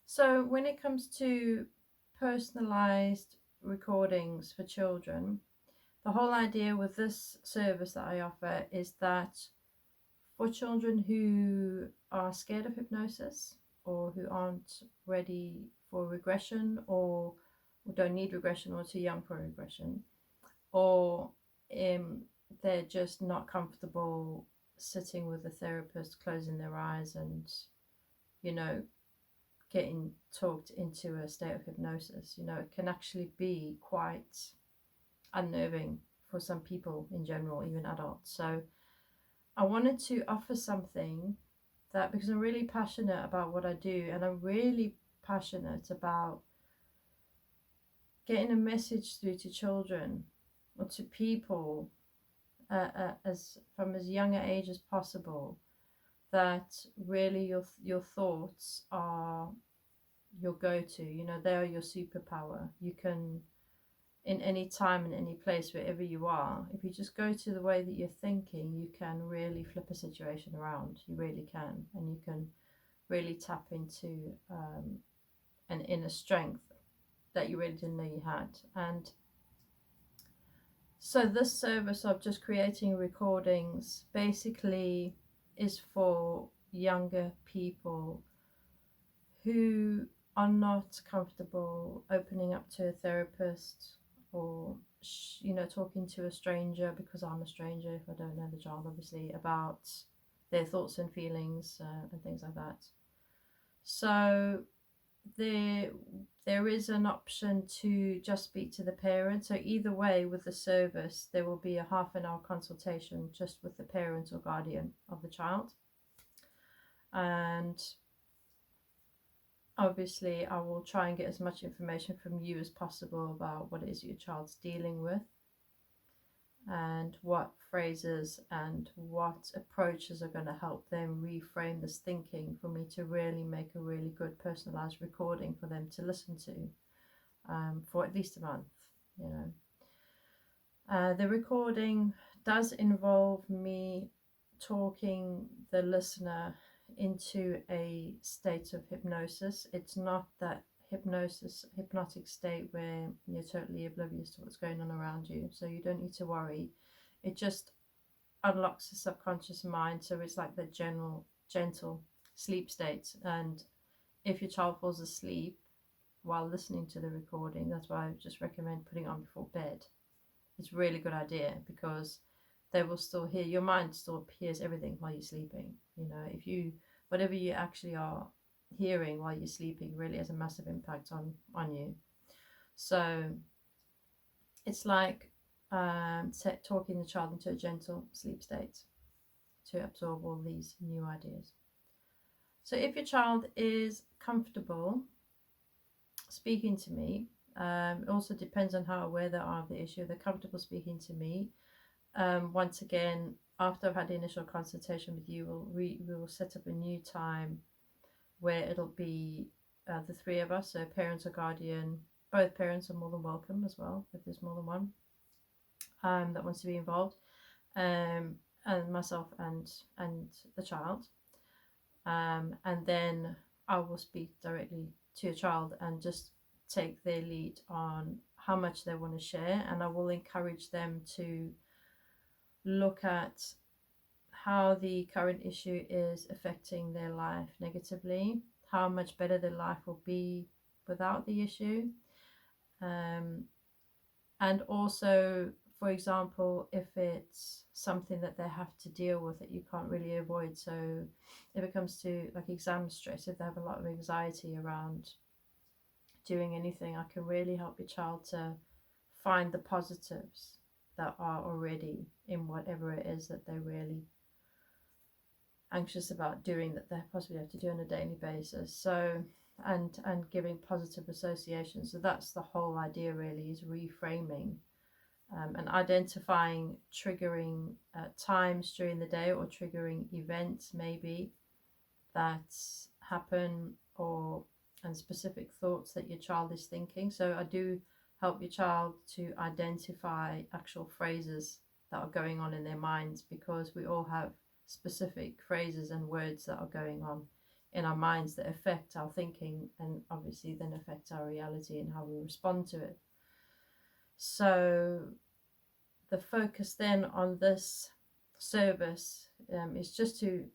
So when it comes to personalized recordings for children, the whole idea with this service that I offer is that for children who are scared of hypnosis or who aren't ready for regression or don't need regression or too young for regression, or um, they're just not comfortable sitting with a therapist, closing their eyes and, you know, getting talked into a state of hypnosis. It can actually be quite unnerving for some people in general, even adults. So I wanted to offer something that, because I'm really passionate about what I do, and I'm really passionate about getting a message through to children or to people as from as young an age as possible, that really your thoughts are your go-to. They are your superpower. You can, in any time, in any place, wherever you are, if you just go to the way that you're thinking, you can really flip a situation around. You really can. And you can really tap into an inner strength that you really didn't know you had. And so this service of just creating recordings basically is for younger people who are not comfortable opening up to a therapist, or talking to a stranger, because I'm a stranger if I don't know the child, obviously, about their thoughts and feelings and things like that. So there is an option to just speak to the parent. So either way, with the service, there will be a half an hour consultation just with the parent or guardian of the child. And obviously, I will try and get as much information from you as possible about what it is your child's dealing with, and what phrases and what approaches are going to help them reframe this thinking, for me to really make a really good personalized recording for them to listen to for at least a month. The recording does involve me talking the listener into a state of hypnosis. It's not that hypnotic state where you're totally oblivious to what's going on around you, so you don't need to worry. It just unlocks the subconscious mind, so it's like the gentle sleep state. And if your child falls asleep while listening to the recording, that's why I just recommend putting it on before bed. It's a really good idea, because they will still hear, your mind still hears everything while you're sleeping. If you, whatever you actually are hearing while you're sleeping, really has a massive impact on you. So it's like talking the child into a gentle sleep state to absorb all these new ideas. So if your child is comfortable speaking to me, it also depends on how aware they are of the issue. If they're comfortable speaking to me, once again, after I've had the initial consultation with you, we will set up a new time where it'll be the three of us, so parents or guardian. Both parents are more than welcome as well, if there's more than one that wants to be involved, and myself and the child. And then I will speak directly to a child and just take their lead on how much they want to share, and I will encourage them to look at how the current issue is affecting their life negatively, how much better their life will be without the issue. And also, for example, if it's something that they have to deal with that you can't really avoid. So if it comes to like exam stress, if they have a lot of anxiety around doing anything, I can really help your child to find the positives that are already in whatever it is that they're really anxious about doing, that they possibly have to do on a daily basis. So and giving positive associations. So that's the whole idea, really, is reframing and identifying triggering times during the day, or triggering events maybe that happen, or and specific thoughts that your child is thinking. So I do help your child to identify actual phrases that are going on in their minds, because we all have specific phrases and words that are going on in our minds that affect our thinking, and obviously then affect our reality and how we respond to it. So the focus then on this service is just to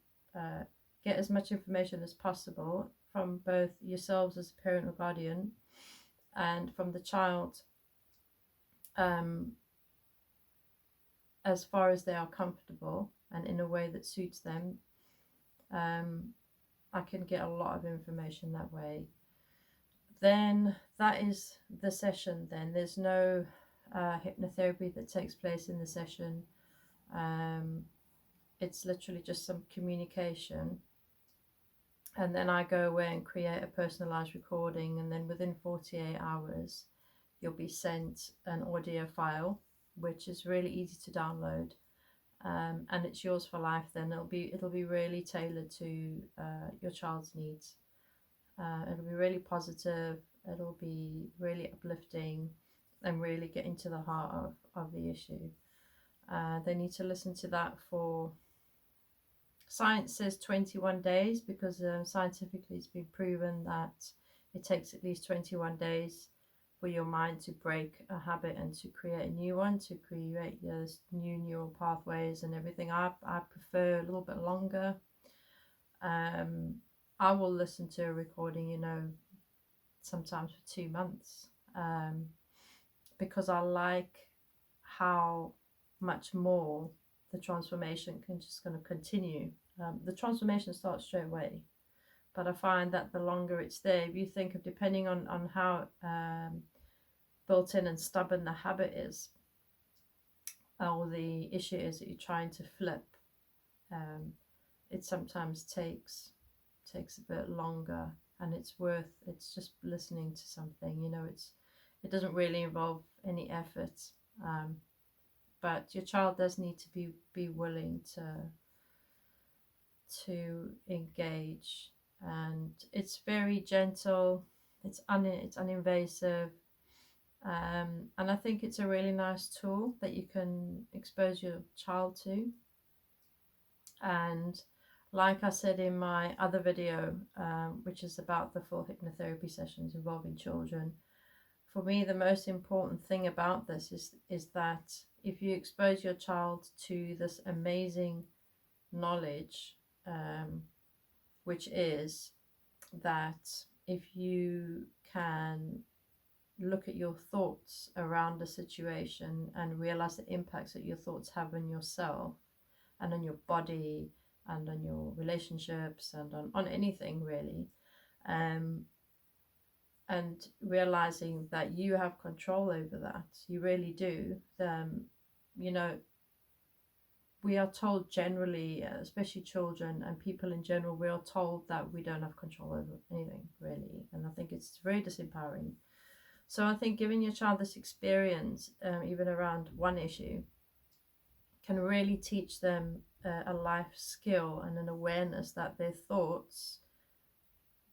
get as much information as possible from both yourselves as a parent or guardian and from the child, as far as they are comfortable and in a way that suits them. I can get a lot of information that way. Then that is the session. Then there's no hypnotherapy that takes place in the session. It's literally just some communication, and then I go away and create a personalized recording, and then within 48 hours you'll be sent an audio file which is really easy to download, and it's yours for life. Then it'll be really tailored to your child's needs. It'll be really positive, it'll be really uplifting, and really getting to the heart of the issue. They need to listen to that for, science says 21 days, because scientifically it's been proven that it takes at least 21 days for your mind to break a habit and to create a new one, to create your new neural pathways and everything. I prefer a little bit longer. I will listen to a recording, sometimes for 2 months, because I like how much more the transformation can just going to continue. The transformation starts straight away, but I find that the longer it's there, if you think of, depending on how built in and stubborn the habit is, or the issue is that you're trying to flip, it sometimes takes a bit longer, and it's just listening to something. It doesn't really involve any effort, but your child does need to be willing to engage, and it's very gentle, it's uninvasive, and I think it's a really nice tool that you can expose your child to. And like I said in my other video, which is about the full hypnotherapy sessions involving children, for me the most important thing about this is that if you expose your child to this amazing knowledge, which is that if you can look at your thoughts around a situation and realize the impacts that your thoughts have on yourself and on your body and on your relationships and on anything really, and realizing that you have control over that, you really do. We are told generally, especially children and people in general, we are told that we don't have control over anything really, and I think it's very disempowering. So I think giving your child this experience, even around one issue, can really teach them a life skill and an awareness that their thoughts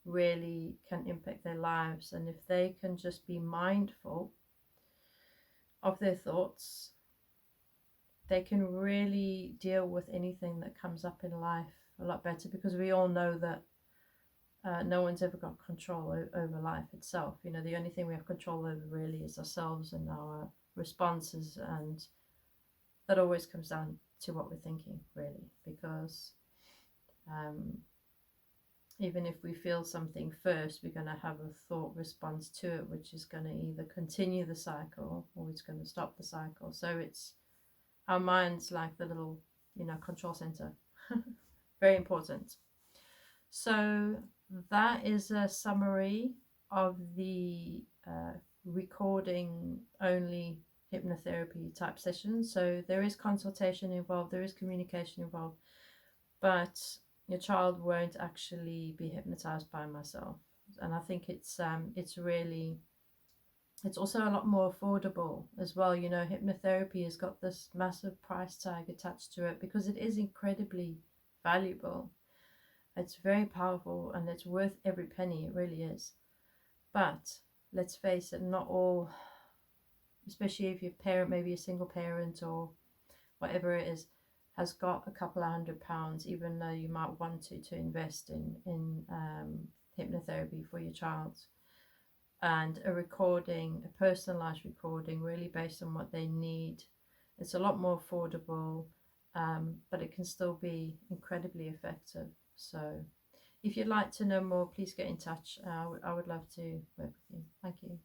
really can impact their lives. And if they can just be mindful of their thoughts, they can really deal with anything that comes up in life a lot better, because we all know that no one's ever got control over life itself. The only thing we have control over really is ourselves and our responses, and that always comes down to what we're thinking really, because even if we feel something first, we're going to have a thought response to it, which is going to either continue the cycle or it's going to stop the cycle. So it's our mind's like the little control center. Very important. So that is a summary of the recording only hypnotherapy type sessions. So there is consultation involved, there is communication involved, but your child won't actually be hypnotized by myself. And I think it's also a lot more affordable as well. Hypnotherapy has got this massive price tag attached to it because it is incredibly valuable. It's very powerful and it's worth every penny. It really is. But let's face it, not all, especially if you're parent, maybe a single parent or whatever it is, has got a couple of £100, even though you might want to invest in hypnotherapy for your child. And a recording, a personalized recording, really based on what they need. It's a lot more affordable, but it can still be incredibly effective. So if you'd like to know more, please get in touch. I would love to work with you. Thank you.